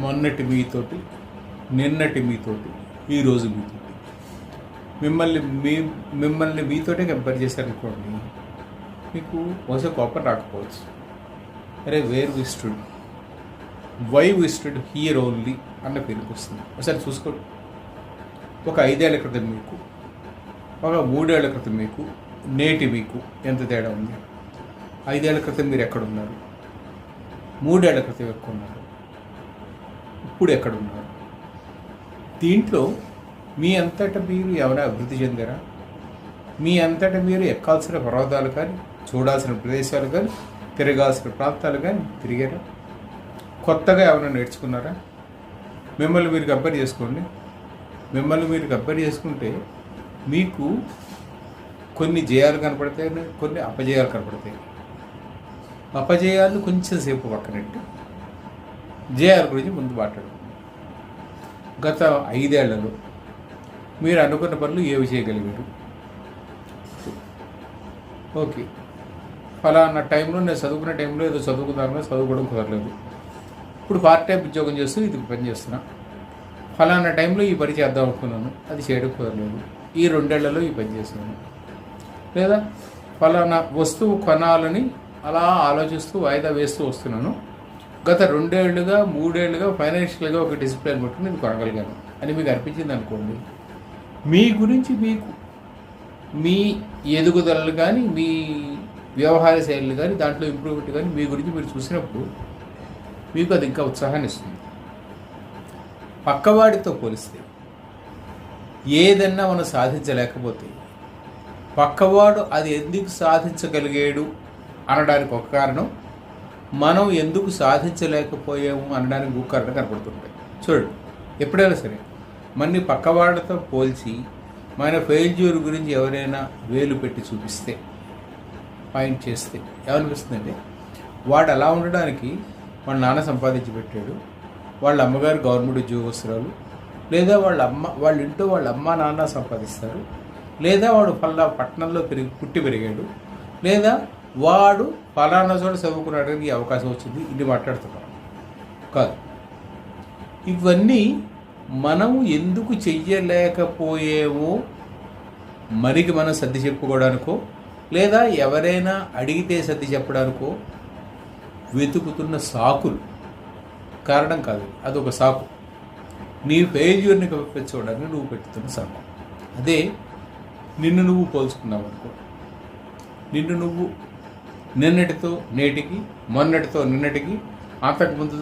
మొన్నటి మీతోటి, నిన్నటి మీతోటి, ఈరోజు మీతోటి మిమ్మల్ని మీతోటే కంపేర్ చేశారనుకోండి, మీకు బహుశా కోపం రాకపోవచ్చు. అరే where we stood, why we stood here only అన్న పేరుకి వస్తుంది. ఒకసారి చూసుకోండి. ఒక 5 ఏళ్ల క్రితం మీకు, ఒక 3 ఏళ్ల క్రితం మీకు, నేటి మీకు ఎంత తేడా ఉంది? 5 ఏళ్ల క్రితం మీరు ఎక్కడున్నారు? 3 ఏళ్ల క్రితం ఎక్కడున్నారు? ఇప్పుడు ఎక్కడున్నారు? దీంట్లో మీ అంతటా మీరు ఎవరైనా అభివృద్ధి చెందారా? మీ అంతటా మీరు ఎక్కాల్సిన పర్వతాలు కానీ, చూడాల్సిన ప్రదేశాలు కానీ, తిరగాల్సిన ప్రాంతాలు కానీ తిరిగారా? కొత్తగా ఏమైనా నేర్చుకున్నారా? మిమ్మల్ని మీరు కంపేర్ చేసుకోండి. మిమ్మల్ని మీరు కంపేర్ చేసుకుంటే మీకు కొన్ని జయాలు కనపడతాయి, కొన్ని అపజయాలు కనపడతాయి. అపజయాలు కొంచెం సేపు పక్కనట్టు జయాల గురించి ముందు మాట్లాడుకుందాం. గత 5 ఏళ్లలో మీరు అనుకున్న పనులు ఏవి చేయగలిగారు? ఓకే, ఫలానా టైంలో నేను చదువుకునే టైంలో ఏదో చదువుకున్నాను, చదువుకోవడం కుదరలేదు. ఇప్పుడు పార్ట్ టైం ఉద్యోగం చేస్తూ ఇది పని చేస్తున్నా. ఫలానా టైంలో ఈ పని చేద్దాం అనుకున్నాను, అది చేయడం కుదరలేదు. ఈ 2 ఏళ్లలో ఈ పని చేస్తున్నాను. లేదా ఫలానా వస్తువు కొనాలని అలా ఆలోచిస్తూ వాయిదా వేస్తూ వస్తున్నాను. గత 2 ఏళ్ళుగా 3 ఏళ్ళుగా ఫైనాన్షియల్గా ఒక డిసిప్లిన్ పెట్టుకుని ఇది కొనగలిగాను అని మీకు అనిపించింది అనుకోండి. మీ గురించి మీకు, మీ ఎదుగుదలలు కానీ, మీ వ్యవహార శైలిలు కానీ, దాంట్లో ఇంప్రూవ్మెంట్ కానీ మీ గురించి మీరు చూసినప్పుడు మీకు అది ఇంకా ఉత్సాహాన్ని ఇస్తుంది. పక్కవాడితో పోలిస్తే ఏదన్నా మనం సాధించలేకపోతే పక్కవాడు అది ఎందుకు సాధించగలిగాడు అనడానికి ఒక కారణం, మనం ఎందుకు సాధించలేకపోయాము అనడానికి ఇంకొక కారణం కనపడుతుంటాయి. చూడండి, ఎప్పుడైనా సరే మన పక్కవాడితో పోల్చి మన ఫెయిల్యూర్ గురించి ఎవరైనా వేలు పెట్టి చూపిస్తే, పాయింట్ చేస్తే ఏమనిపిస్తుందంటే, వాడు అలా ఉండడానికి వాళ్ళ నాన్న సంపాదించి పెట్టాడు, వాళ్ళ అమ్మగారు గవర్నమెంట్ ఉద్యోగస్తురాలు, లేదా వాళ్ళ ఇంట్లో వాళ్ళ అమ్మ నాన్న సంపాదిస్తారు, లేదా వాడు పట్టణంలో పుట్టి పెరిగాడు, లేదా వాడు ఫలానా చోట చదువుకున్నాడానికి అవకాశం వచ్చింది. ఇది మాట్లాడుతున్నాం కాదు. ఇవన్నీ మనం ఎందుకు చెయ్యలేకపోయేమో మనకి మనం సర్ది చెప్పుకోవడానికో, లేదా ఎవరైనా అడిగితే సర్ది చెప్పడానికో వెతుకుతున్న సాకులు, కారణం కాదు. అదొక సాకు. నీ ఫెయిల్యూర్ని కప్పించుకోవడానికి నువ్వు పెట్టుతున్న సాకు. అదే నిన్ను నువ్వు పోల్చుకున్నావు అనుకో, నిన్ను నువ్వు నిన్నటితో నేటికి, మొన్నటితో నిన్నటికి, అంతకుముందుతో